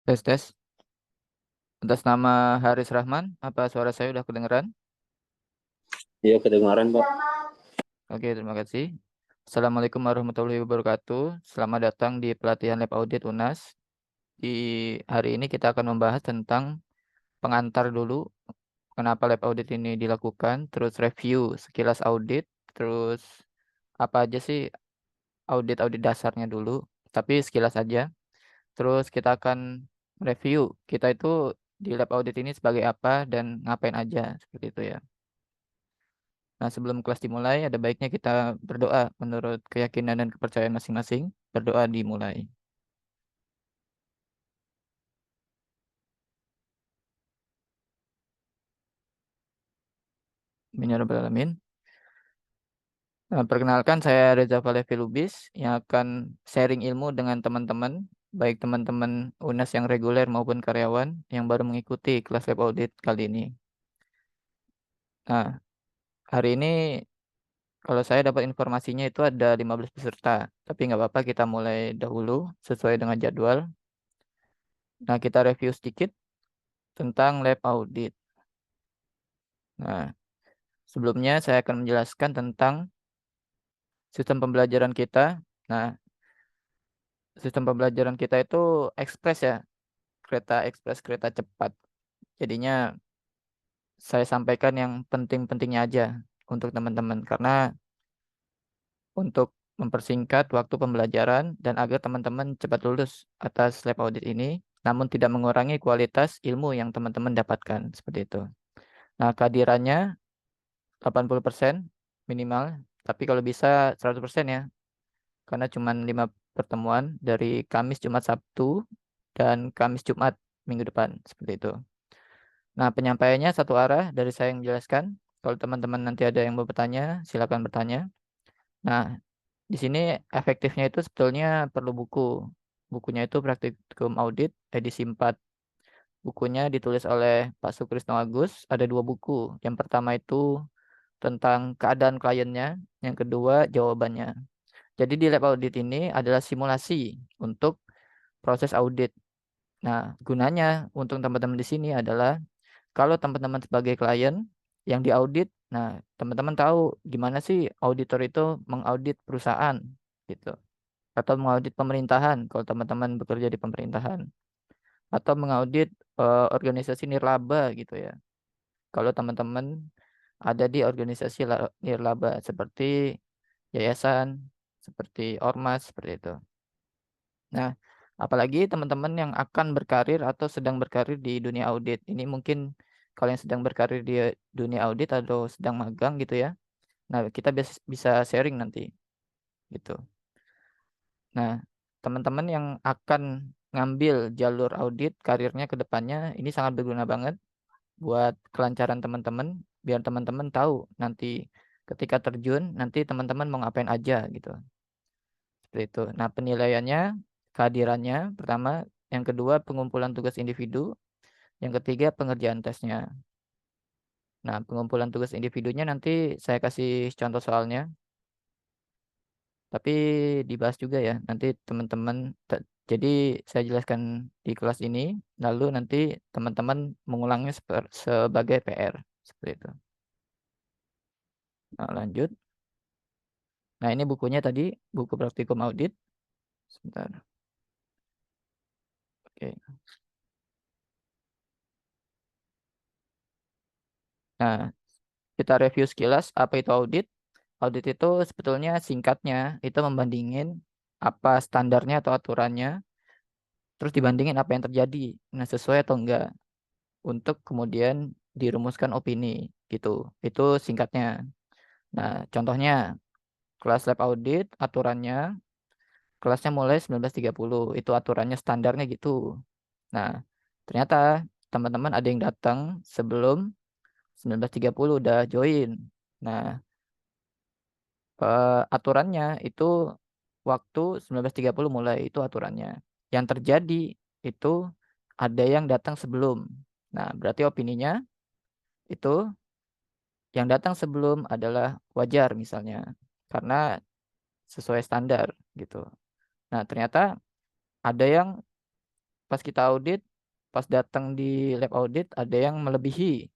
Tes tes. Atas nama Haris Rahman, apa suara saya udah kedengeran? Iya kedengaran Pak. Oke, terima kasih. Assalamualaikum warahmatullahi wabarakatuh. Selamat datang di pelatihan Lab Audit UNAS. Di hari ini kita akan membahas tentang pengantar dulu, kenapa Lab Audit ini dilakukan, terus review sekilas audit, terus apa aja sih audit-audit dasarnya dulu, tapi sekilas aja. Terus kita akan review kita itu di Lab Audit ini sebagai apa dan ngapain aja, seperti itu ya. Nah, sebelum kelas dimulai, ada baiknya kita berdoa menurut keyakinan dan kepercayaan masing-masing. Berdoa dimulai. Amin ya rabbal alamin. Perkenalkan, saya Reza Valevi Lubis yang akan sharing ilmu dengan teman-teman, baik teman-teman UNAS yang reguler maupun karyawan yang baru mengikuti kelas lab audit kali ini. Nah, hari ini kalau saya dapat informasinya itu ada 15 peserta, tapi nggak apa-apa kita mulai dahulu sesuai dengan jadwal. Nah, kita review sedikit tentang lab audit. Nah, sebelumnya saya akan menjelaskan tentang sistem pembelajaran kita. Nah, sistem pembelajaran kita itu ekspres ya, kereta ekspres, kereta cepat. Jadinya saya sampaikan yang penting-pentingnya aja untuk teman-teman karena untuk mempersingkat waktu pembelajaran dan agar teman-teman cepat lulus atas lab audit ini, namun tidak mengurangi kualitas ilmu yang teman-teman dapatkan seperti itu. Nah, kehadirannya 80% minimal, tapi kalau bisa 100% ya. Karena cuma 5 pertemuan dari Kamis, Jumat, Sabtu, dan Kamis, Jumat minggu depan. Seperti itu. Nah, penyampaiannya satu arah dari saya yang menjelaskan. Kalau teman-teman nanti ada yang mau bertanya, silakan bertanya. Nah, di sini efektifnya itu sebetulnya perlu buku. Bukunya itu Praktikum Audit, edisi 4. Bukunya ditulis oleh Pak Sukrisno Agus. Ada 2 buku. Yang pertama itu tentang keadaan kliennya. Yang kedua, jawabannya. Jadi di lab audit ini adalah simulasi untuk proses audit. Nah, gunanya untuk teman-teman di sini adalah kalau teman-teman sebagai klien yang diaudit, nah teman-teman tahu gimana sih auditor itu mengaudit perusahaan gitu. Atau mengaudit pemerintahan kalau teman-teman bekerja di pemerintahan. Atau mengaudit organisasi nirlaba gitu ya. Kalau teman-teman ada di organisasi nirlaba seperti yayasan, seperti ormas, seperti itu. Nah, apalagi teman-teman yang akan berkarir atau sedang berkarir di dunia audit. Ini mungkin kalau yang sedang berkarir di dunia audit atau sedang magang gitu ya. Nah, kita bisa sharing nanti gitu. Nah, teman-teman yang akan ngambil jalur audit karirnya ke depannya ini sangat berguna banget buat kelancaran teman-teman biar teman-teman tahu nanti ketika terjun nanti teman-teman mau ngapain aja gitu. Seperti itu. Nah, penilaiannya, kehadirannya pertama, yang kedua pengumpulan tugas individu, yang ketiga pengerjaan tesnya. Nah, pengumpulan tugas individunya nanti saya kasih contoh soalnya, tapi dibahas juga ya. Nanti teman-teman, jadi saya jelaskan di kelas ini, lalu nanti teman-teman mengulangnya sebagai PR. Seperti itu. Nah, lanjut. Nah, ini bukunya tadi, buku praktikum audit. Sebentar. Oke. Nah, kita review sekilas apa itu audit. Audit itu sebetulnya singkatnya itu membandingin apa standarnya atau aturannya, terus dibandingin apa yang terjadi. Nah, sesuai atau enggak untuk kemudian dirumuskan opini gitu. Itu singkatnya. Nah, contohnya kelas lab audit aturannya kelasnya mulai 19.30. Itu aturannya standarnya gitu. Nah, ternyata teman-teman ada yang datang sebelum 19.30 udah join. Nah, aturannya itu waktu 19.30 mulai itu aturannya. Yang terjadi itu ada yang datang sebelum. Nah, berarti opininya itu yang datang sebelum adalah wajar misalnya karena sesuai standar gitu. Nah, ternyata ada yang pas kita audit, pas datang di lab audit ada yang melebihi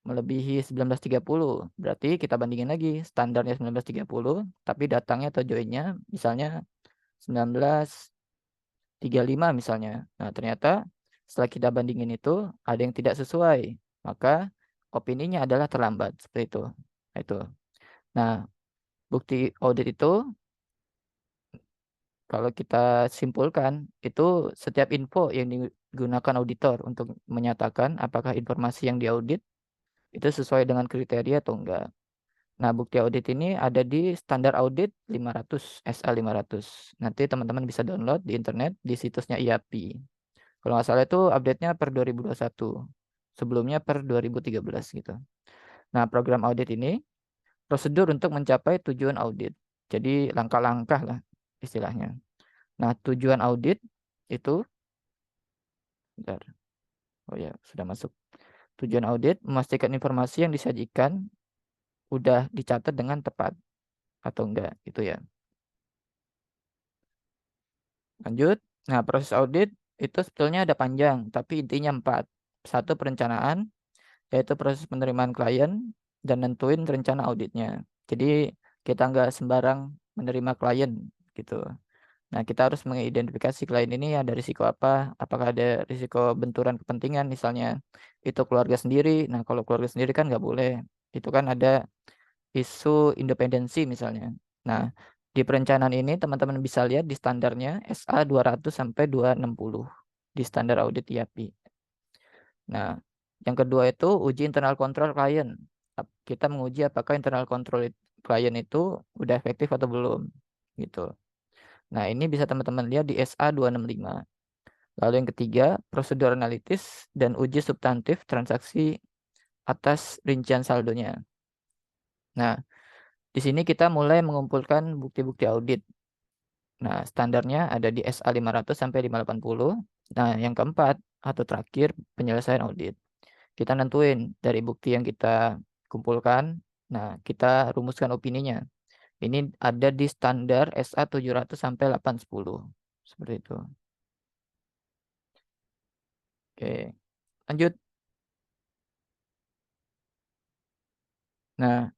1930. Berarti kita bandingin lagi standarnya 1930, tapi datangnya atau joinnya misalnya 1935 misalnya. Nah, ternyata setelah kita bandingin itu ada yang tidak sesuai, maka opininya adalah terlambat seperti itu. Itu. Nah, bukti audit itu kalau kita simpulkan itu setiap info yang digunakan auditor untuk menyatakan apakah informasi yang diaudit itu sesuai dengan kriteria atau enggak. Nah, bukti audit ini ada di standar audit 500, SA 500. Nanti teman-teman bisa download di internet di situsnya IAPI. Kalau nggak salah itu update-nya per 2021. Sebelumnya per 2013 gitu. Nah, program audit ini prosedur untuk mencapai tujuan audit. Jadi langkah-langkah lah istilahnya. Nah, tujuan audit itu, bentar. Oh ya, sudah masuk. Tujuan audit memastikan informasi yang disajikan udah dicatat dengan tepat atau enggak gitu ya. Lanjut. Nah, proses audit itu sebetulnya ada panjang, tapi intinya 4. Satu, perencanaan, yaitu proses penerimaan klien dan nentuin rencana auditnya. Jadi kita nggak sembarang menerima klien gitu. Nah, kita harus mengidentifikasi klien ini ada risiko apa, apakah ada risiko benturan kepentingan misalnya itu keluarga sendiri. Nah, kalau keluarga sendiri kan nggak boleh. Itu kan ada isu independensi misalnya. Nah, di perencanaan ini teman-teman bisa lihat di standarnya SA 200 sampai 260 di standar audit IAPI. Nah, yang kedua itu uji internal control klien. Kita menguji apakah internal control klien itu udah efektif atau belum gitu. Nah, ini bisa teman-teman lihat di SA 265. Lalu yang ketiga, prosedur analitis dan uji substantif transaksi atas rincian saldonya. Nah, di sini kita mulai mengumpulkan bukti-bukti audit. Nah, standarnya ada di SA 500 sampai 580. Nah, yang keempat atau terakhir, penyelesaian audit. Kita nentuin dari bukti yang kita kumpulkan. Nah, kita rumuskan opininya. Ini ada di standar SA 700 sampai 810. Seperti itu. Oke, lanjut. Nah,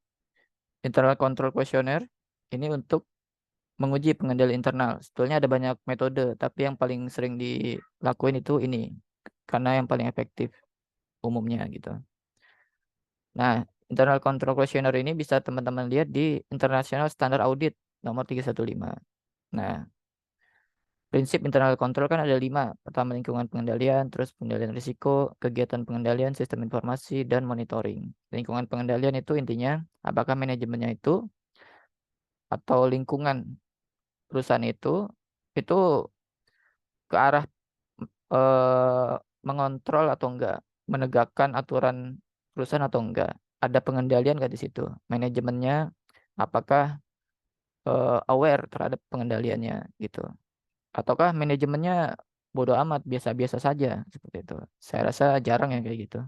internal control questionnaire ini untuk menguji pengendali internal. Sebetulnya ada banyak metode, tapi yang paling sering dilakuin itu ini karena yang paling efektif umumnya gitu. Nah, internal control questionnaire ini bisa teman-teman lihat di International Standard Audit nomor 315. Nah, prinsip internal control kan ada 5. Pertama, lingkungan pengendalian, terus pengendalian risiko, kegiatan pengendalian, sistem informasi, dan monitoring. Lingkungan pengendalian itu intinya apakah manajemennya itu atau lingkungan perusahaan itu ke arah mengontrol atau enggak, menegakkan aturan perusahaan atau enggak, ada pengendalian nggak di situ, manajemennya apakah aware terhadap pengendaliannya gitu, ataukah manajemennya bodoh amat biasa-biasa saja seperti itu. Saya rasa jarang yang kayak gitu.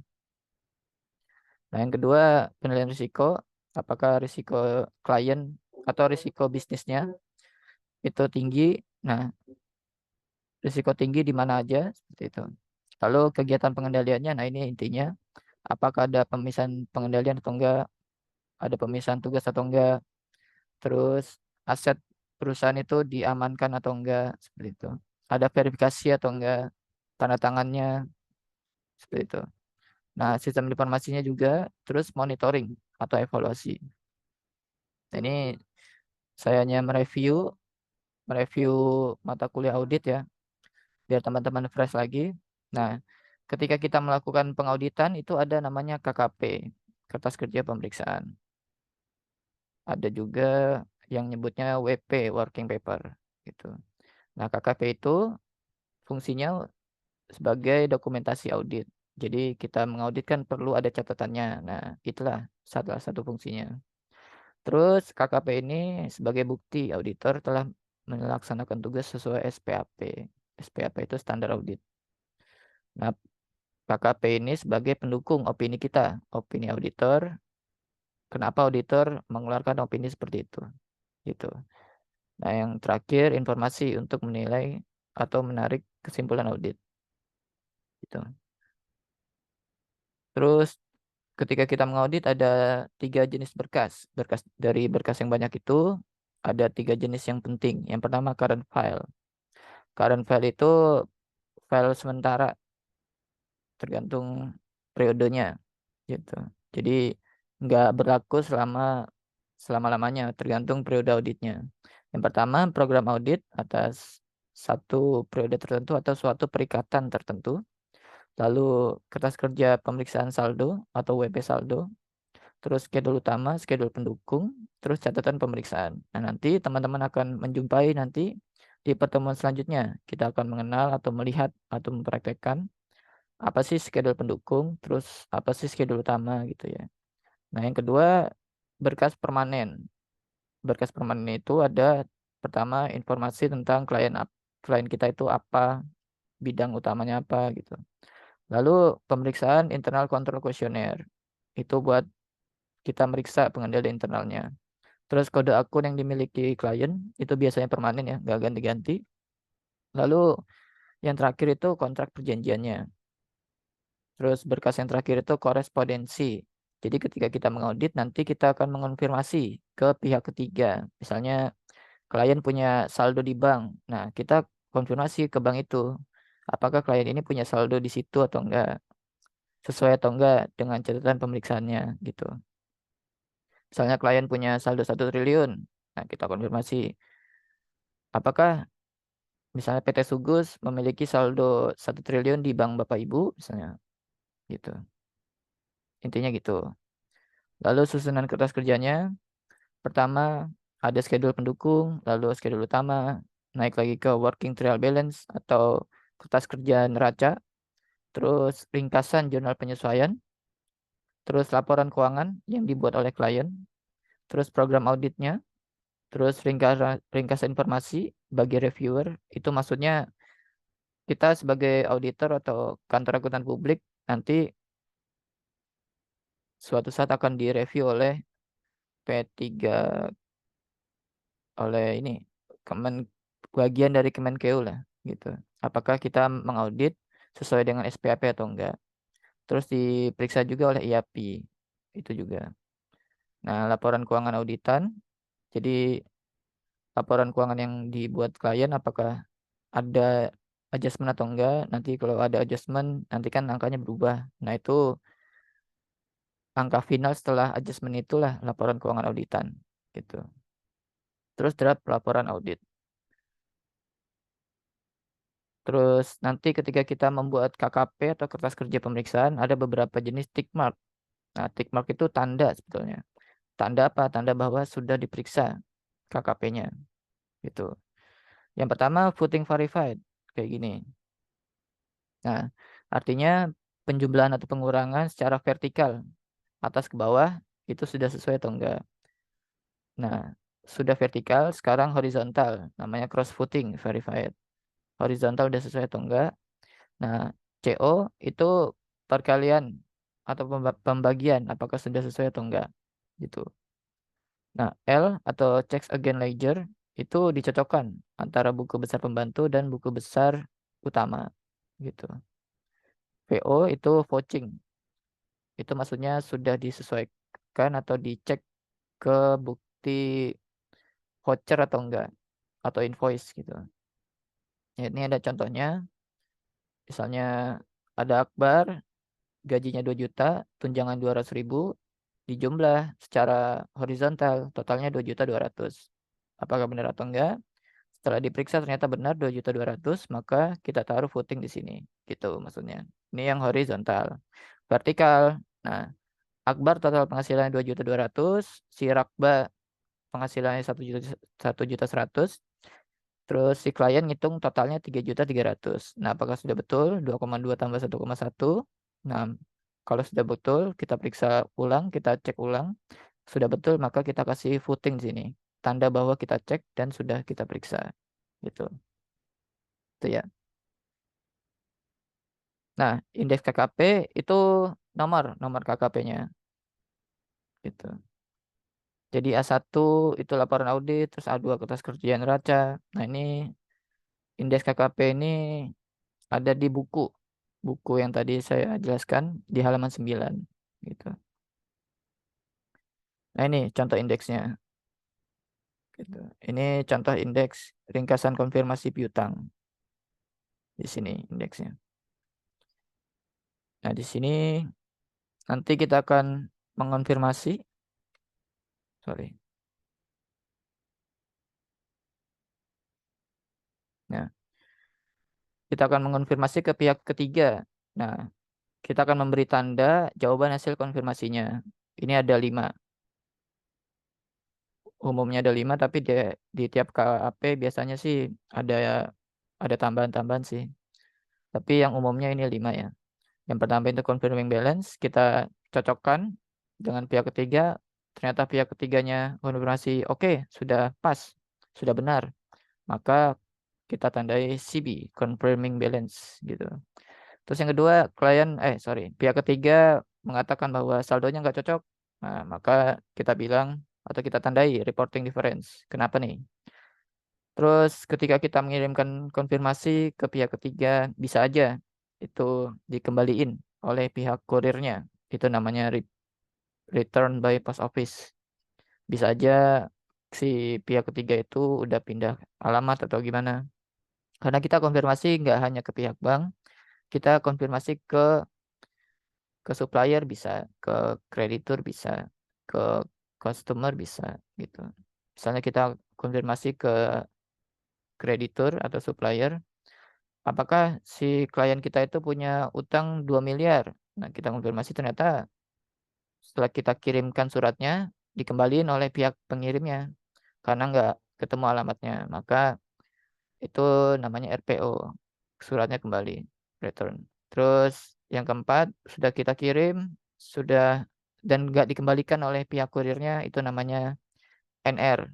Nah, yang kedua, penilaian risiko, apakah risiko klien atau risiko bisnisnya itu tinggi. Nah, risiko tinggi di mana aja seperti itu. Lalu kegiatan pengendaliannya, nah ini intinya apakah ada pemisahan pengendalian atau enggak, ada pemisahan tugas atau enggak, terus aset perusahaan itu diamankan atau enggak seperti itu. Ada verifikasi atau enggak, tanda tangannya seperti itu. Nah, sistem informasinya juga, terus monitoring atau evaluasi. Nah, ini saya hanya mereview mata kuliah audit ya, biar teman-teman fresh lagi. Nah, ketika kita melakukan pengauditan itu ada namanya KKP, kertas kerja pemeriksaan. Ada juga yang nyebutnya WP, working paper gitu. Nah, KKP itu fungsinya sebagai dokumentasi audit. Jadi kita mengaudit kan perlu ada catatannya. Nah, itulah salah satu fungsinya. Terus KKP ini sebagai bukti auditor telah melaksanakan tugas sesuai SPAP. SPAP itu standar audit. Nah, KKP ini sebagai pendukung opini kita, opini auditor. Kenapa auditor mengeluarkan opini seperti itu? Gitu. Nah, yang terakhir informasi untuk menilai atau menarik kesimpulan audit. gitu. Terus ketika kita mengaudit ada 3 jenis berkas. Dari berkas yang banyak itu ada 3 jenis yang penting. Yang pertama current file. Current file itu file sementara tergantung periodenya gitu. Jadi nggak berlaku selama-lamanya, tergantung periode auditnya. Yang pertama, program audit atas satu periode tertentu atau suatu perikatan tertentu. Lalu kertas kerja pemeriksaan saldo atau WP saldo. Terus schedule utama, schedule pendukung, terus catatan pemeriksaan. Nah, nanti teman-teman akan menjumpai nanti di pertemuan selanjutnya. Kita akan mengenal atau melihat atau mempraktekkan apa sih schedule pendukung, terus apa sih schedule utama gitu ya. Nah, yang kedua, berkas permanen. Berkas permanen itu ada pertama informasi tentang klien kita itu apa, bidang utamanya apa gitu. Lalu pemeriksaan internal control questionnaire. Itu buat kita meriksa pengendali internalnya. Terus kode akun yang dimiliki klien itu biasanya permanen ya, nggak ganti-ganti. Lalu yang terakhir itu kontrak perjanjiannya. Terus berkas yang terakhir itu korespondensi. Jadi ketika kita mengaudit nanti kita akan mengonfirmasi ke pihak ketiga. Misalnya klien punya saldo di bank. Nah, kita konfirmasi ke bank itu. Apakah klien ini punya saldo di situ atau enggak? Sesuai atau enggak dengan catatan pemeriksaannya gitu. Misalnya klien punya saldo 1 triliun. Nah, kita konfirmasi. Apakah misalnya PT Sugus memiliki saldo 1 triliun di bank Bapak Ibu misalnya gitu. Intinya gitu. Lalu susunan kertas kerjanya, pertama ada schedule pendukung, lalu schedule utama, naik lagi ke working trial balance atau kertas kerja neraca, terus ringkasan jurnal penyesuaian, terus laporan keuangan yang dibuat oleh klien, terus program auditnya, terus ringkasan informasi bagi reviewer. Itu maksudnya kita sebagai auditor atau kantor akuntan publik nanti suatu saat akan direview oleh P3, oleh ini bagian dari Kemenkeu lah gitu. Apakah kita mengaudit sesuai dengan SPAP atau enggak? Terus diperiksa juga oleh IAP itu juga. Nah, laporan keuangan auditan. Jadi laporan keuangan yang dibuat klien apakah ada adjustment atau enggak? Nanti kalau ada adjustment nanti kan angkanya berubah. Nah, itu angka final setelah adjustment itulah laporan keuangan auditan gitu. Terus draft laporan audit. Terus nanti ketika kita membuat KKP atau kertas kerja pemeriksaan ada beberapa jenis tick mark. Nah, tick mark itu tanda sebetulnya. Tanda apa? Tanda bahwa sudah diperiksa KKP-nya gitu. Yang pertama footing verified kayak gini. Nah, artinya penjumlahan atau pengurangan secara vertikal atas ke bawah itu sudah sesuai atau enggak. Nah, sudah vertikal, sekarang horizontal, namanya cross footing verified. Horizontal udah sesuai atau enggak. Nah, CO itu perkalian atau pembagian apakah sudah sesuai atau enggak gitu. Nah, L atau checks again ledger itu dicocokkan antara buku besar pembantu dan buku besar utama gitu. VO itu vouching. Itu maksudnya sudah disesuaikan atau dicek ke bukti voucher atau enggak atau invoice gitu. Ya, ini ada contohnya. Misalnya ada Akbar gajinya 2 juta, tunjangan 200.000, dijumlah secara horizontal, totalnya 2.200.000. Apakah benar atau enggak? Setelah diperiksa ternyata benar 2.200.000, maka kita taruh footing di sini. Gitu maksudnya. Ini yang horizontal. Vertikal. Nah, Akbar total penghasilannya 2.200.000, si Rakba penghasilannya 1.100.000, terus si klien ngitung totalnya 3.300.000. Nah, apakah sudah betul 2,2 tambah 1,1? Nah, kalau sudah betul, kita periksa ulang, kita cek ulang. Sudah betul, maka kita kasih footing di sini. Tanda bahwa kita cek dan sudah kita periksa. Gitu. Itu ya. Nah, indeks KKP itu nomor KKP-nya. Gitu. Jadi A1 itu laporan audit, terus A2 kertas kerja neraca. Nah, ini indeks KKP ini ada di buku. buku yang tadi saya jelaskan di halaman 9 gitu. Nah, ini contoh indeksnya gitu. Ini contoh indeks ringkasan konfirmasi piutang. Di sini indeksnya. Nah, di sini nanti kita akan mengonfirmasi, sorry. Nah, kita akan mengonfirmasi ke pihak ketiga. Nah, kita akan memberi tanda jawaban hasil konfirmasinya. Ini ada 5. Umumnya ada 5, tapi di tiap KAP biasanya sih ada tambahan-tambahan sih. Tapi yang umumnya ini 5 ya. Yang pertama itu confirming balance, kita cocokkan dengan pihak ketiga. Ternyata pihak ketiganya konfirmasi oke, sudah pas, sudah benar. Maka kita tandai CB, confirming balance gitu. Terus yang kedua, pihak ketiga mengatakan bahwa saldonya nggak cocok. Nah, maka kita bilang atau kita tandai reporting difference. Kenapa nih? Terus ketika kita mengirimkan konfirmasi ke pihak ketiga, bisa aja itu dikembaliin oleh pihak kurirnya. Itu namanya return by post office. Bisa aja si pihak ketiga itu udah pindah alamat atau gimana. Karena kita konfirmasi nggak hanya ke pihak bank, kita konfirmasi ke supplier bisa, ke kreditur bisa, ke customer bisa gitu. Misalnya kita konfirmasi ke kreditur atau supplier, apakah si klien kita itu punya utang 2 miliar. Nah, kita konfirmasi ternyata setelah kita kirimkan suratnya dikembaliin oleh pihak pengirimnya karena nggak ketemu alamatnya. Maka itu namanya RPO, suratnya kembali, return. Terus yang keempat, sudah kita kirim, sudah dan nggak dikembalikan oleh pihak kurirnya, itu namanya NR.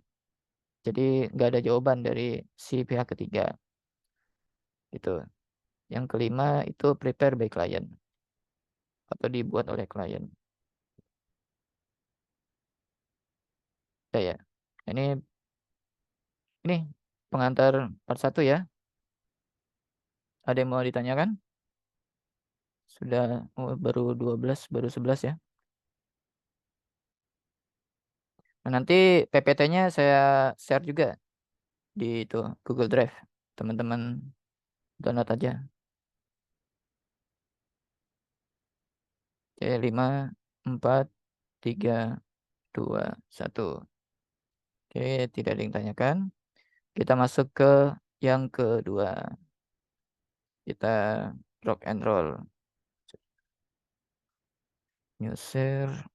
Jadi nggak ada jawaban dari si pihak ketiga. Itu. Yang kelima itu prepare by client atau dibuat oleh klien. Ya, ya. Ini pengantar part 1 ya. Ada yang mau ditanyakan? Sudah baru 12, baru 11 ya. Nah, nanti PPT-nya saya share juga di itu Google Drive. Teman-teman download aja. Oke, 5, 4, 3, 2, 1. Oke, tidak ada yang tanyakan. Kita masuk ke yang kedua. Kita rock and roll. New share.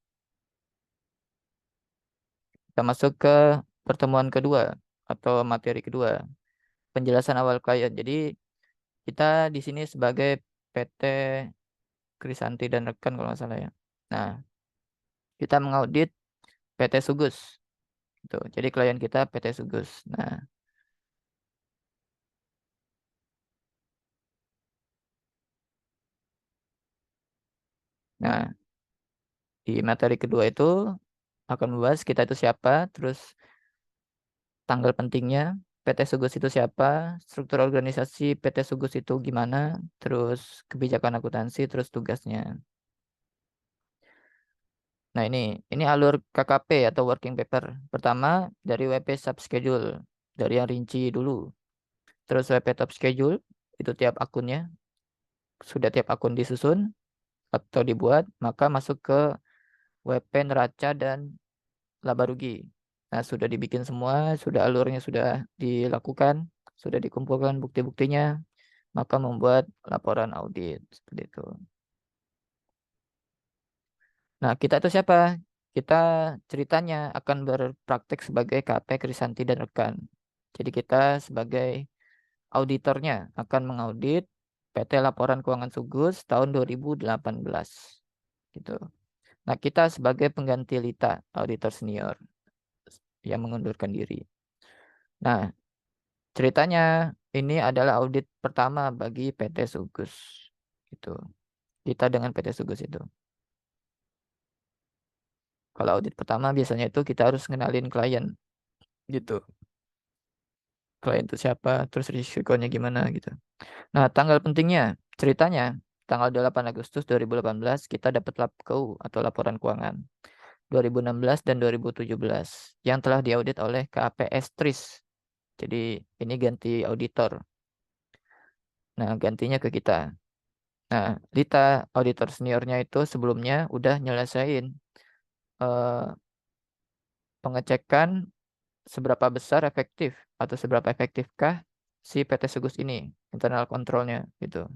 Kita masuk ke pertemuan kedua atau materi kedua. Penjelasan awal klien. Jadi kita di sini sebagai PT Krisanti dan rekan kalau nggak salah ya. Nah, kita mengaudit PT Sugus. Gitu. Jadi klien kita PT Sugus. Nah, di materi kedua itu akan membahas kita itu siapa, terus tanggal pentingnya, PT Sugus itu siapa, struktur organisasi PT Sugus itu gimana, terus kebijakan akuntansi, terus tugasnya. Nah, ini alur KKP atau working paper. Pertama dari WP subschedule, dari yang rinci dulu. Terus WP top schedule, itu tiap akunnya. Sudah tiap akun disusun atau dibuat, maka masuk ke WP neraca dan laba rugi. Nah, sudah dibikin semua, sudah alurnya sudah dilakukan, sudah dikumpulkan bukti-buktinya, maka membuat laporan audit seperti itu. Nah, kita itu siapa? Kita ceritanya akan berpraktek sebagai KP Krisanti dan rekan. Jadi kita sebagai auditornya akan mengaudit PT Laporan Keuangan Sugus tahun 2018. Gitu. Nah, kita sebagai pengganti Lita, auditor senior yang mengundurkan diri. Nah, ceritanya ini adalah audit pertama bagi PT Sugus. Gitu. Kita dengan PT Sugus itu. Kalau audit pertama biasanya itu kita harus ngenalin klien gitu. Klien itu siapa, terus risikonya gimana gitu. Nah, tanggal pentingnya ceritanya tanggal 8 Agustus 2018 kita dapat LAPKU atau laporan keuangan 2016 dan 2017 yang telah diaudit oleh KPS TRIS. Jadi ini ganti auditor. Nah, gantinya ke kita. Nah, Lita, auditor seniornya itu sebelumnya udah nyelesain pengecekan seberapa besar efektif atau seberapa efektifkah si PT Sugus ini, internal controlnya gitu.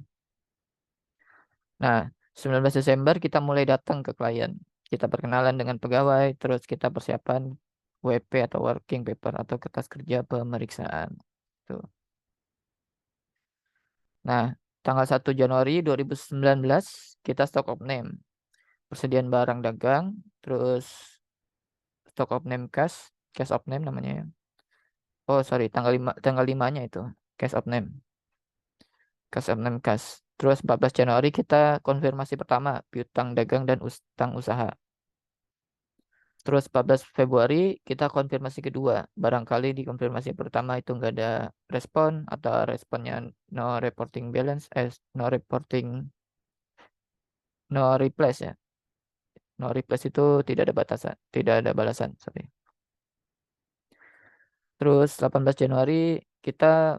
Nah, 19 Desember kita mulai datang ke klien. Kita perkenalan dengan pegawai, terus kita persiapan WP atau working paper atau kertas kerja pemeriksaan. Tuh. Nah, tanggal 1 Januari 2019 kita stock of name. Persediaan barang dagang, terus stock of name cash of name namanya ya. Oh, sorry, tanggal 5-nya itu cash of name. Cash of name cash. Terus 14 Januari kita konfirmasi pertama piutang dagang dan utang usaha. Terus 14 Februari kita konfirmasi kedua. Barangkali di konfirmasi pertama itu nggak ada respon atau responnya no reporting balance, no replace ya. No replace itu tidak ada batasan, tidak ada balasan, sorry. Terus 18 Januari kita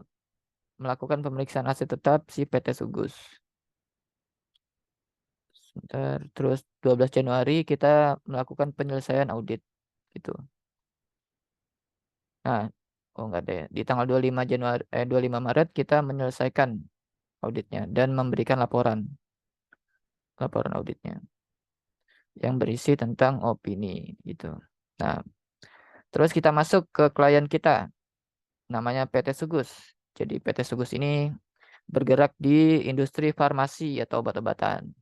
melakukan pemeriksaan aset tetap si PT Sugus. Sebentar. Terus 12 Januari kita melakukan penyelesaian audit gitu. Nah, oh enggak ada ya. Di tanggal 25 Maret kita menyelesaikan auditnya dan memberikan laporan auditnya yang berisi tentang opini gitu. Nah, terus kita masuk ke klien kita namanya PT Sugus. Jadi PT Sugus ini bergerak di industri farmasi atau obat-obatan.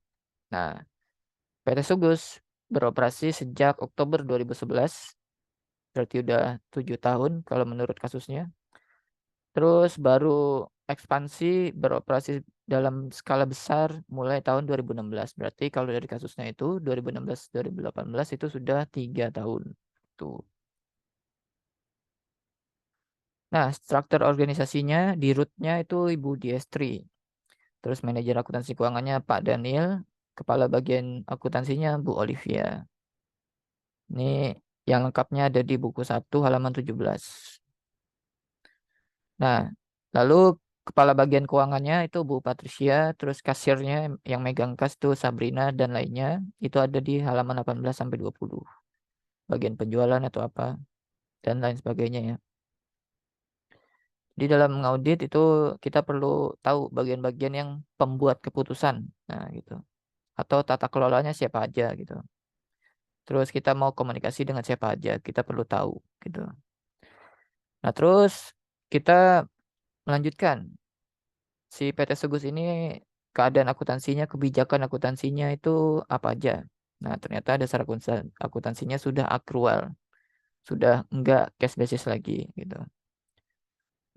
Nah, PT Sugus beroperasi sejak Oktober 2011, berarti udah 7 tahun kalau menurut kasusnya. Terus baru ekspansi beroperasi dalam skala besar mulai tahun 2016. Berarti kalau dari kasusnya itu 2016-2018 itu sudah 3 tahun. Tuh. Nah, struktur organisasinya di rootnya itu Ibu Diestri. Terus manajer akuntansi keuangannya Pak Daniel. Kepala bagian akuntansinya Bu Olivia. Ini yang lengkapnya ada di buku 1 halaman 17. Nah, lalu kepala bagian keuangannya itu Bu Patricia, terus kasirnya yang megang kas itu Sabrina dan lainnya itu ada di halaman 18 sampai 20. Bagian penjualan atau apa dan lain sebagainya ya. Di dalam mengaudit itu kita perlu tahu bagian-bagian yang pembuat keputusan. Nah, gitu. Atau tata kelolanya siapa aja gitu. Terus kita mau komunikasi dengan siapa aja, kita perlu tahu gitu. Nah, terus kita melanjutkan si PT Sugus ini keadaan akuntansinya, kebijakan akuntansinya itu apa aja. Nah, ternyata dasar akuntansinya sudah akrual, sudah enggak cash basis lagi gitu.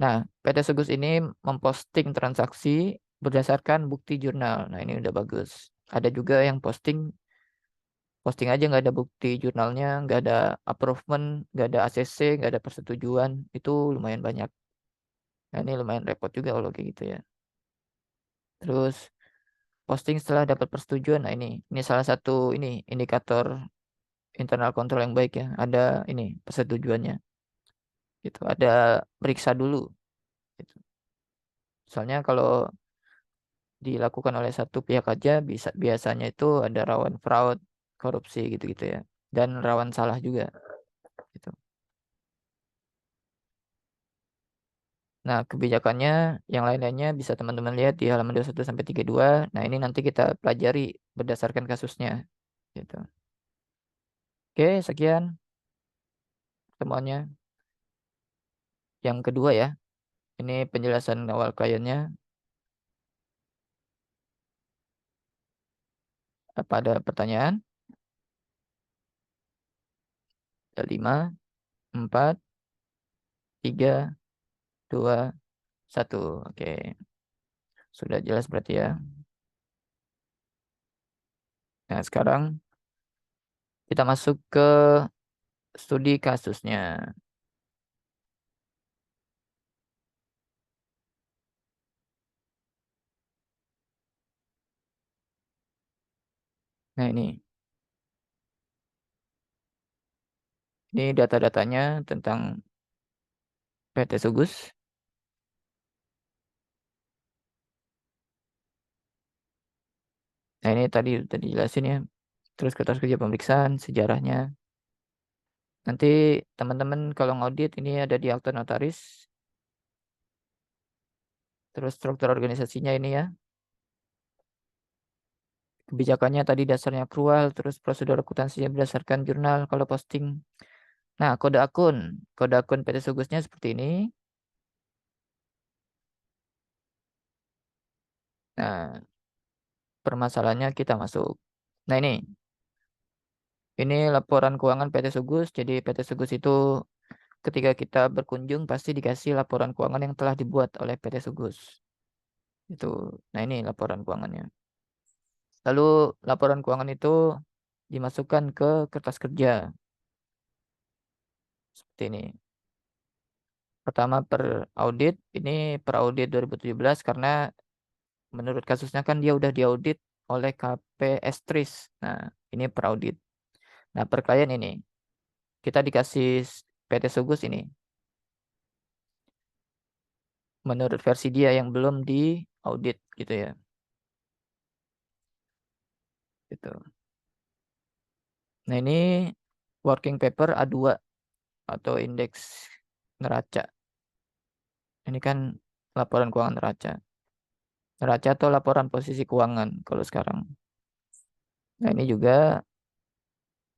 Nah, PT Sugus ini memposting transaksi berdasarkan bukti jurnal. Nah, ini udah bagus. Ada juga yang posting aja nggak ada bukti jurnalnya, nggak ada approvement, nggak ada ACC, nggak ada persetujuan. Itu lumayan banyak. Nah, ini lumayan repot juga kalau kayak gitu ya. Terus posting setelah dapat persetujuan. Nah, ini salah satu ini indikator internal control yang baik ya. Ada ini persetujuannya. Gitu. Ada periksa dulu. Gitu. Soalnya kalau dilakukan oleh satu pihak aja biasanya itu ada rawan fraud, korupsi gitu-gitu ya. Dan rawan salah juga. Gitu. Nah, kebijakannya yang lain-lainnya bisa teman-teman lihat di halaman 21 sampai 32. Nah, ini nanti kita pelajari berdasarkan kasusnya. Gitu. Oke, sekian temuannya. Yang kedua ya, ini penjelasan awal kliennya. Apa ada pertanyaan? Ada 5, 4, 3, 2, 1. Oke, sudah jelas berarti ya. Nah, sekarang kita masuk ke studi kasusnya. Nah, ini data-datanya tentang PT Sugus. Nah, ini tadi udah dijelasin ya. Terus kertas kerja pemeriksaan, sejarahnya. Nanti teman-teman kalau ngaudit ini ada di akta notaris. Terus struktur organisasinya ini ya. Kebijakannya tadi dasarnya akrual, terus prosedur akuntansinya berdasarkan jurnal kalau posting. Nah, kode akun. Kode akun PT Sugusnya seperti ini. Nah, permasalahannya kita masuk. Nah, ini laporan keuangan PT Sugus. Jadi PT Sugus itu ketika kita berkunjung pasti dikasih laporan keuangan yang telah dibuat oleh PT Sugus. Itu. Nah, ini laporan keuangannya. Lalu laporan keuangan itu dimasukkan ke kertas kerja seperti ini. Pertama per audit, ini per audit 2017 karena menurut kasusnya kan dia udah diaudit oleh KPS Tris. Nah, ini per audit. Nah, per klien ini kita dikasih PT Sugus ini menurut versi dia yang belum diaudit gitu ya. Gitu. Nah, ini working paper A2 atau indeks neraca. Ini kan laporan keuangan neraca. Neraca atau laporan posisi keuangan kalau sekarang. Nah, ini juga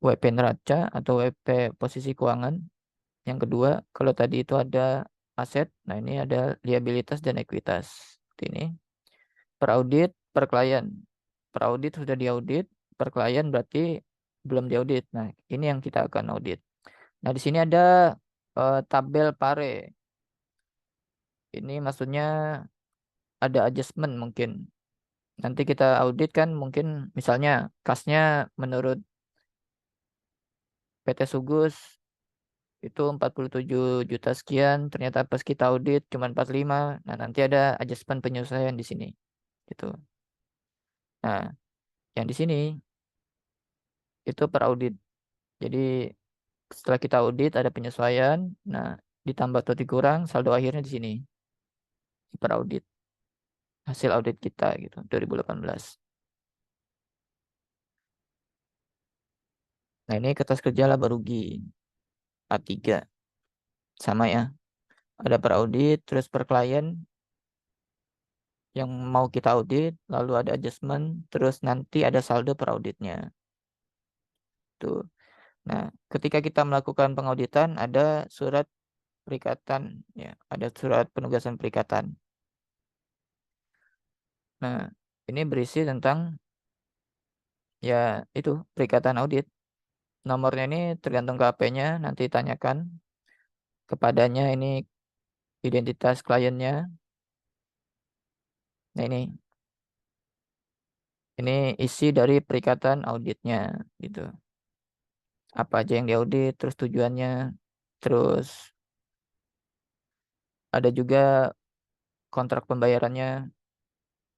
WP neraca atau WP posisi keuangan. Yang kedua, kalau tadi itu ada aset, nah ini ada liabilitas dan ekuitas. Seperti ini. Per audit, per klien. Per audit sudah diaudit, per klien berarti belum diaudit. Nah, ini yang kita akan audit. Nah, di sini ada tabel pare. Ini maksudnya ada adjustment mungkin. Nanti kita audit kan mungkin misalnya kasnya menurut PT Sugus itu 47 juta sekian, ternyata pas kita audit cuma 45. Nah, nanti ada adjustment penyesuaian di sini gitu. Nah, yang di sini itu per audit. Jadi setelah kita audit ada penyesuaian, nah ditambah atau dikurang saldo akhirnya di sini per audit. Hasil audit kita gitu 2018. Nah, ini kertas kerja laba rugi A3 sama ya. Ada per audit, terus per klien yang mau kita audit, lalu ada adjustment, terus nanti ada saldo per auditnya. Tuh. Nah, ketika kita melakukan pengauditan ada surat perikatan ya, ada surat penugasan perikatan. Nah, ini berisi tentang ya itu perikatan audit. Nomornya ini tergantung ke HP-nya, nanti tanyakan kepadanya ini identitas kliennya. Nah, ini isi dari perikatan auditnya gitu. Apa aja yang diaudit, terus tujuannya, terus ada juga kontrak pembayarannya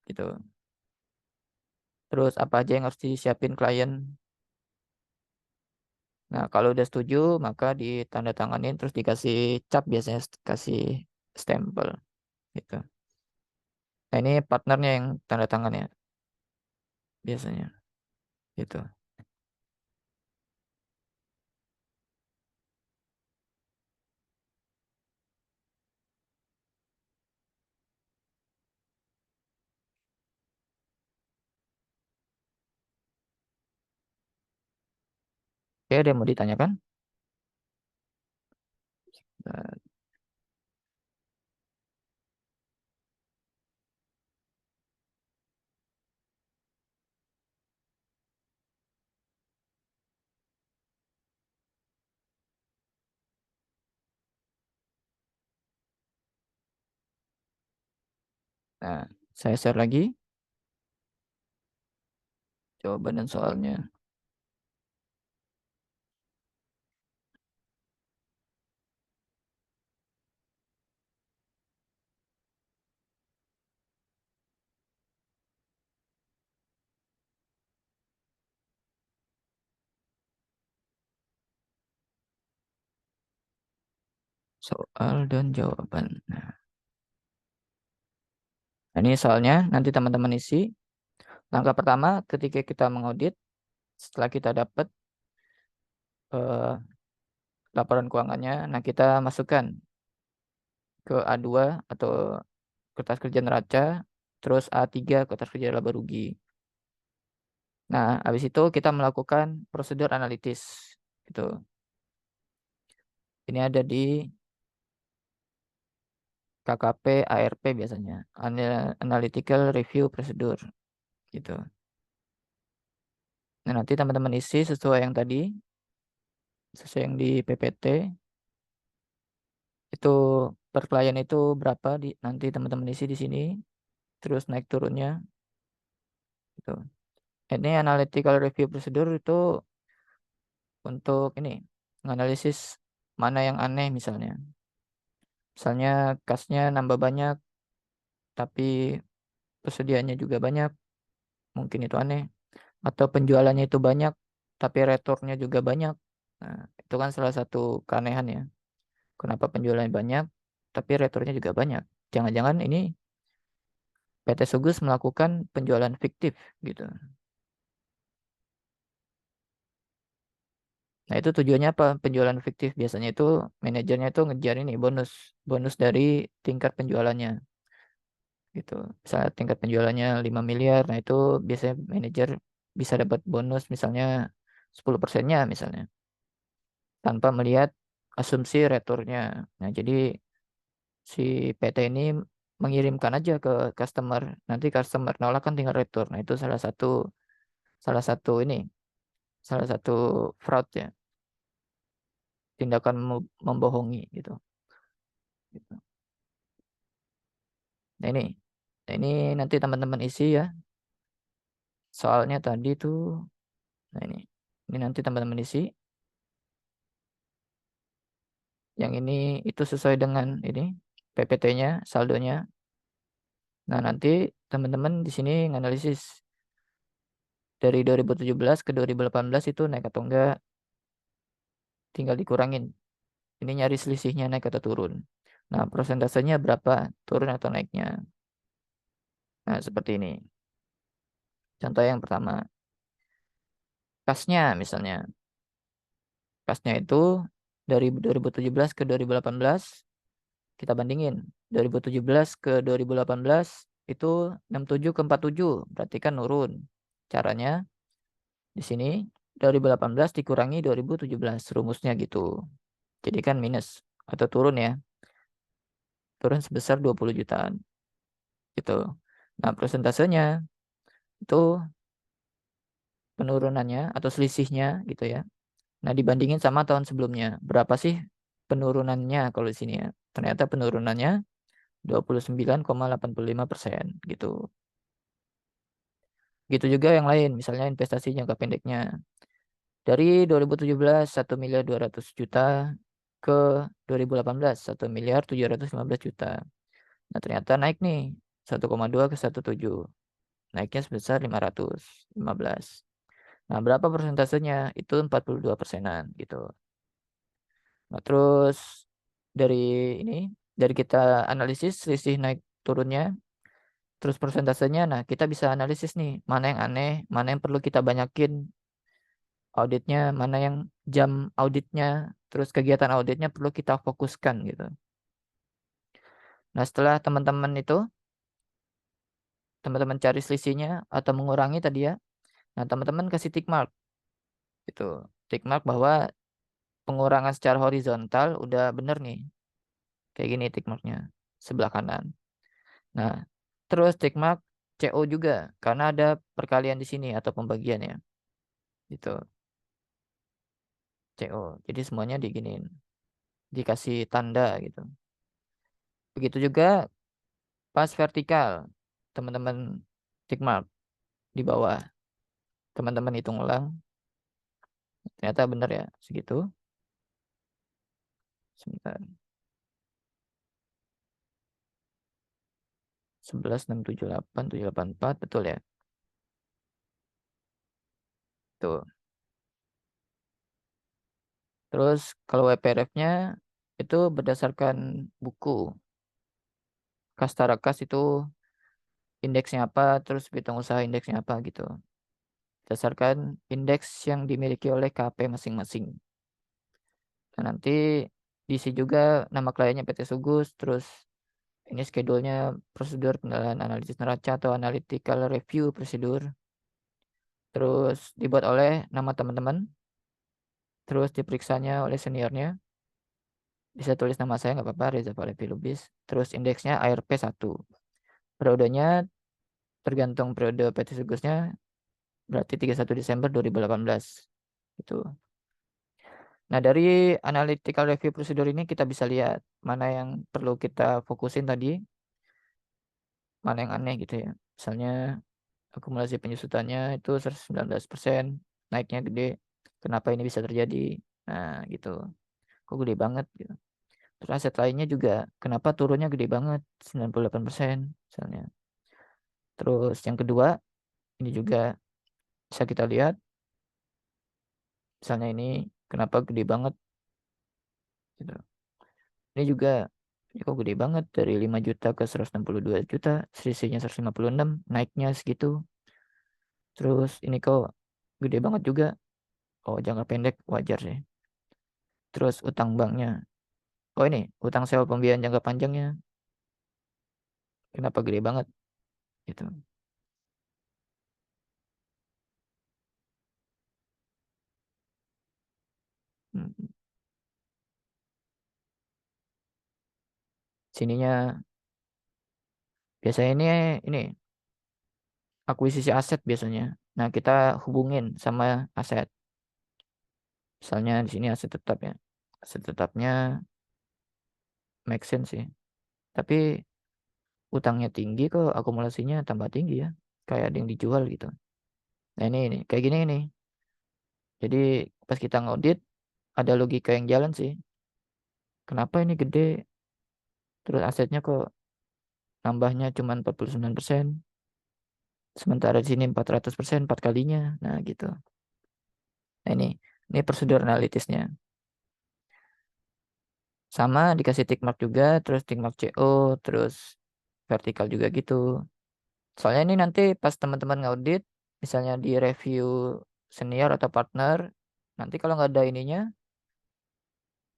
gitu. Terus apa aja yang harus disiapin klien. Nah, kalau udah setuju, maka ditandatanganin terus dikasih cap biasanya kasih stempel gitu. Nah, ini partnernya yang tanda tangan ya biasanya gitu. Oke, ada yang mau ditanyakan? Nah, nah, saya share lagi jawaban dan soalnya. soal dan jawaban. Nah, ini soalnya nanti teman-teman isi. Langkah pertama ketika kita mengaudit, setelah kita dapat eh, laporan keuangannya, nah kita masukkan ke A2 atau kertas kerja neraca, terus A3 kertas kerja laba rugi. Nah, habis itu kita melakukan prosedur analitis. Gitu. Ini ada di KKP ARP biasanya, Analytical Review Procedure. Gitu. Nah, nanti teman-teman isi sesuai yang tadi, sesuai yang di PPT. Itu per klien itu berapa nanti teman-teman isi di sini, terus naik turunnya. Gitu. Ini Analytical Review Procedure itu untuk ini, menganalisis mana yang aneh misalnya. Misalnya kasnya nambah banyak, tapi persediaannya juga banyak, mungkin itu aneh. Atau penjualannya itu banyak, tapi returnya juga banyak. Nah, itu kan salah satu keanehan ya. Kenapa penjualannya banyak, tapi returnya juga banyak. Jangan-jangan ini PT Sugus melakukan penjualan fiktif gitu. Nah, itu tujuannya apa? Penjualan fiktif biasanya itu manajernya itu ngejar ini bonus, bonus dari tingkat penjualannya gitu. Misalnya tingkat penjualannya 5 miliar, nah itu biasanya manajer bisa dapat bonus misalnya 10%-nya misalnya tanpa melihat asumsi returnya. Nah, jadi si PT ini mengirimkan aja ke customer, nanti customer nolak kan tinggal retur. Nah, itu salah satu ini, salah satu fraud ya, tindakan membohongi gitu. Gitu. Nah, ini nanti teman-teman isi ya. Soalnya tadi tuh, nah ini nanti teman-teman isi. Yang ini itu sesuai dengan ini PPT-nya, saldonya. Nah, nanti teman-teman di sini nganalisis dari 2017 ke 2018 itu naik atau enggak, tinggal dikurangin. Ini nyari selisihnya naik atau turun. Nah, persentasenya berapa turun atau naiknya. Nah, seperti ini. Contoh yang pertama, kasnya misalnya. Kasnya itu dari 2017 ke 2018 kita bandingin. 2017 ke 2018 itu 67 ke 47, berarti kan nurun. Caranya di sini 2018 dikurangi 2017, rumusnya gitu. Jadi kan minus atau turun ya. Turun sebesar 20 jutaan gitu. Nah, persentasenya itu penurunannya atau selisihnya gitu ya. Nah, dibandingin sama tahun sebelumnya, berapa sih penurunannya kalau di sini ya? Ternyata penurunannya 29,85% gitu. Gitu juga yang lain, misalnya investasi jangka pendeknya. Dari 2017 1.200.000.000 ke 2018 1.715.000.000. Nah, ternyata naik nih 1,2 ke 1,7. Naiknya sebesar 515. Nah, berapa persentasenya? Itu 42 persenan gitu. Nah, terus dari ini, dari kita analisis selisih naik turunnya, terus persentasenya, nah kita bisa analisis nih, mana yang aneh, mana yang perlu kita banyakin auditnya, mana yang jam auditnya, terus kegiatan auditnya perlu kita fokuskan gitu. Nah, setelah teman-teman cari selisihnya atau mengurangi tadi ya, nah teman-teman kasih tick mark gitu. Tick mark bahwa pengurangan secara horizontal udah bener nih. Kayak gini tick marknya sebelah kanan. Nah, terus tick mark CO juga karena ada perkalian di sini atau pembagian ya. Gitu. CO. Jadi semuanya diginiin. Dikasih tanda gitu. Begitu juga pas vertikal. Teman-teman tick mark di bawah. Teman-teman hitung ulang. Ternyata benar ya segitu. Sebentar. 11.678.784 betul ya. Tuh. Terus kalau WPRF-nya itu berdasarkan buku. Kastara Kas itu indeksnya apa, terus bidang usaha indeksnya apa gitu. Berdasarkan indeks yang dimiliki oleh KP masing-masing. Nah, nanti diisi juga nama kliennya PT Sugus, terus ini schedule-nya prosedur penilaian analisis neraca atau analytical review prosedur. Terus dibuat oleh nama teman-teman, terus diperiksanya oleh seniornya. Bisa tulis nama saya nggak apa-apa, Reza Palevi Lubis. Terus indeksnya ARP 1. Periodenya tergantung periode PT Sugusnya, berarti 31 Desember 2018. Itu. Nah, dari analytical review prosedur ini kita bisa lihat mana yang perlu kita fokusin tadi, mana yang aneh gitu ya. Misalnya akumulasi penyusutannya itu 119%, naiknya gede. Kenapa ini bisa terjadi? Nah, gitu. Kok gede banget gitu. Terus aset lainnya juga kenapa turunnya gede banget, 98% misalnya. Terus yang kedua, ini juga bisa kita lihat, misalnya ini kenapa gede banget gitu. Ini juga ini kok gede banget dari 5 juta ke 162 juta, selisihnya 156, naiknya segitu. Terus ini kok gede banget juga. Oh, jangka pendek wajar sih. Terus utang banknya. Oh, ini utang sewa pembiayaan jangka panjangnya kenapa gede banget gitu. Hmm. Sininya biasanya ini akuisisi aset biasanya. Nah, kita hubungin sama aset. Misalnya di sini aset tetap ya. Aset tetapnya make sense sih. Tapi utangnya tinggi kok akumulasinya tambah tinggi ya. Kayak ada yang dijual gitu. Nah, ini kayak gini ini. Jadi pas kita ngaudit ada logika yang jalan sih. Kenapa ini gede? Terus asetnya kok nambahnya cuma 49%. Sementara di sini 400%, 4 kalinya. Nah, gitu. Nah, ini prosedur analitisnya. Sama dikasih tick mark juga, terus tick mark CO, terus vertikal juga gitu. Soalnya ini nanti pas teman-teman ngaudit, misalnya di review senior atau partner, nanti kalau nggak ada ininya,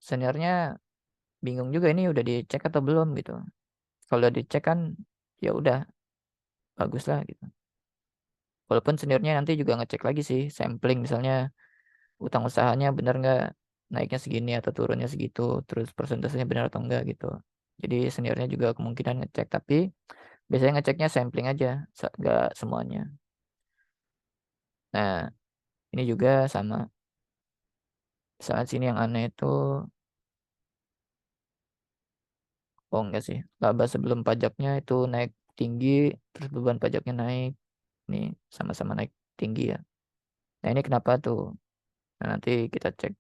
seniornya bingung juga ini udah dicek atau belum gitu. Kalau udah dicek kan, ya udah bagus lah gitu. Walaupun seniornya nanti juga ngecek lagi sih, sampling misalnya utang usahanya benar nggak, naiknya segini atau turunnya segitu, terus persentasenya benar atau enggak gitu. Jadi seniornya juga kemungkinan ngecek, tapi biasanya ngeceknya sampling aja, nggak semuanya. Nah, ini juga sama. Saat sini yang aneh itu, oh enggak sih, laba sebelum pajaknya itu naik tinggi, terus beban pajaknya naik. Ini sama-sama naik tinggi ya. Nah, ini kenapa tuh? Nah, nanti kita cek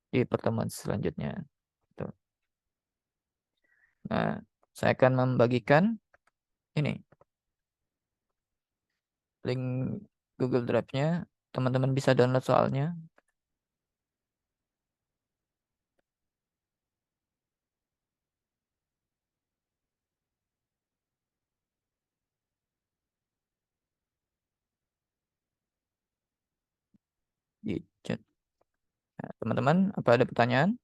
di pertemuan selanjutnya. Tuh. Nah, saya akan membagikan ini link Google Drive-nya. Teman-teman bisa download soalnya. Di chat. Nah, teman-teman, apa ada pertanyaan?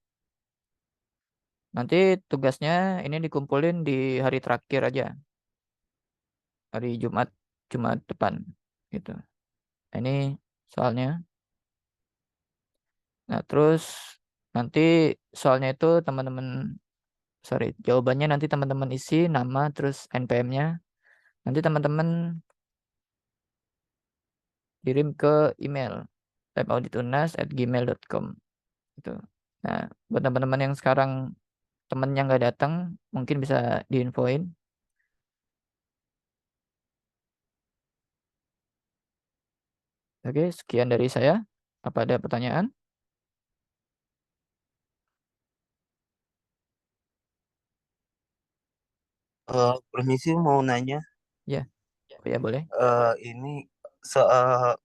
Nanti tugasnya ini dikumpulin di hari terakhir aja, hari Jumat, Jumat depan, gitu. Nah, ini soalnya. Nah, terus nanti soalnya itu teman-teman, sorry, jawabannya nanti teman-teman isi nama, terus NPM-nya. Nanti teman-teman kirim ke email labauditunas@gmail.com. Gitu. Nah, buat teman-teman yang sekarang temennya nggak datang, mungkin bisa diinfoin. Oke, sekian dari saya. Apa ada pertanyaan? Permisi mau nanya, Ya, oh, ya boleh. ini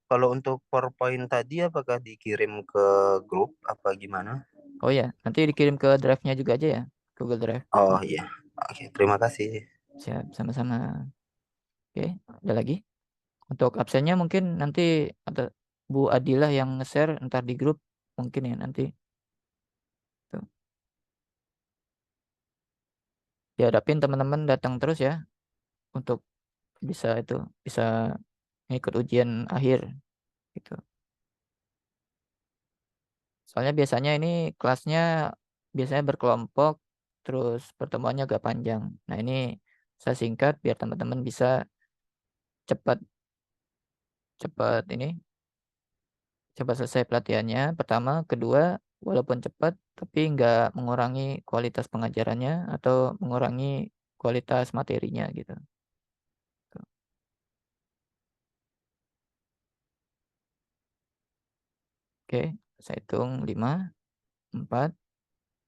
kalau untuk PowerPoint tadi apakah dikirim ke grup apa gimana? Oh ya, nanti dikirim ke drive-nya juga aja ya, Google Drive. Oh iya. Oke, terima kasih. Siap, sama-sama. Oke, ada lagi? Untuk absennya mungkin nanti ada Bu Adilah yang nge-share ntar di grup mungkin ya nanti. Tuh. Dihadapin teman-teman datang terus ya untuk bisa ngikut ujian akhir gitu. Soalnya biasanya ini kelasnya biasanya berkelompok terus pertemuannya agak panjang. Nah, ini saya singkat biar teman-teman bisa cepat cepat cepat selesai pelatihannya. Pertama, kedua, walaupun cepat tapi nggak mengurangi kualitas pengajarannya atau mengurangi kualitas materinya gitu. Oke, saya hitung 5, 4,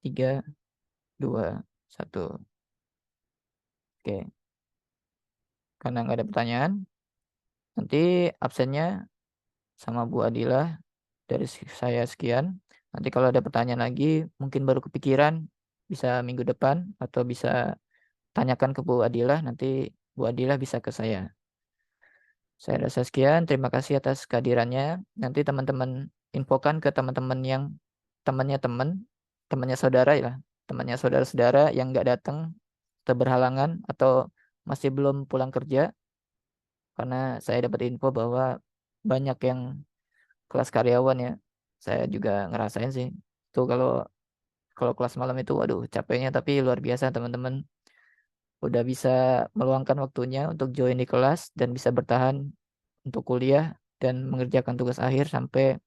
3, 2, 1. Oke, karena nggak ada pertanyaan, nanti absennya sama Bu Adila dari saya sekian. Nanti kalau ada pertanyaan lagi, mungkin baru kepikiran, bisa minggu depan atau bisa tanyakan ke Bu Adila, nanti Bu Adila bisa ke saya. Saya rasa sekian, terima kasih atas kehadirannya. Nanti teman-teman infokan ke teman-teman yang temannya temannya saudara ya, temannya saudara-saudara yang nggak datang atau berhalangan atau masih belum pulang kerja, karena saya dapat info bahwa banyak yang kelas karyawan ya. Saya juga ngerasain sih. Tuh kalau kalau kelas malam itu waduh capeknya tapi luar biasa teman-teman. Udah bisa meluangkan waktunya untuk join di kelas dan bisa bertahan untuk kuliah dan mengerjakan tugas akhir sampai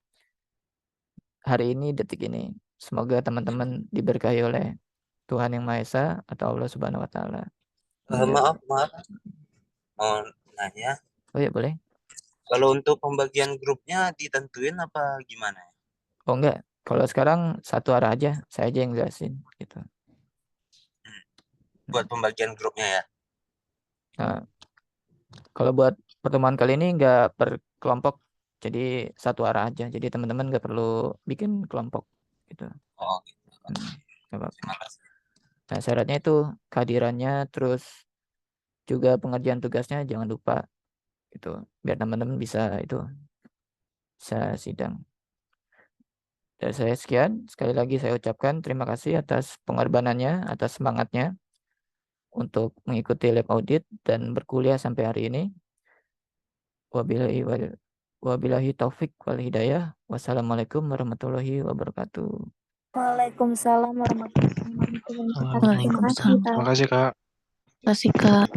hari ini, detik ini. Semoga teman-teman diberkahi oleh Tuhan Yang Maha Esa atau Allah Subhanahu wa taala. Ya. Maaf, maaf, mau nanya. Oh ya boleh. Kalau untuk pembagian grupnya ditentuin apa gimana? Oh enggak. Kalau sekarang satu arah aja, saya aja yang jelasin gitu. Hmm, buat pembagian grupnya ya. Nah, kalau buat pertemuan kali ini nggak per kelompok, jadi satu arah aja. Jadi teman-teman nggak perlu bikin kelompok gitu. Oh, gitu. Nggak apa-apa. Terima kasih. Nah, syaratnya itu kehadirannya, terus juga pengerjaan tugasnya jangan lupa gitu. Biar teman-teman bisa sidang. Dari saya sekian, sekali lagi saya ucapkan terima kasih atas pengorbanannya, atas semangatnya untuk mengikuti lab audit dan berkuliah sampai hari ini. Wabillahi wabillahi taufik wal hidayah. Wassalamualaikum warahmatullahi wabarakatuh. Waalaikumsalam warahmatullahi wabarakatuh. Terima kasih, Waalaikumsalam. Kak. Terima kasih, Kak. Terima kasih, Kak.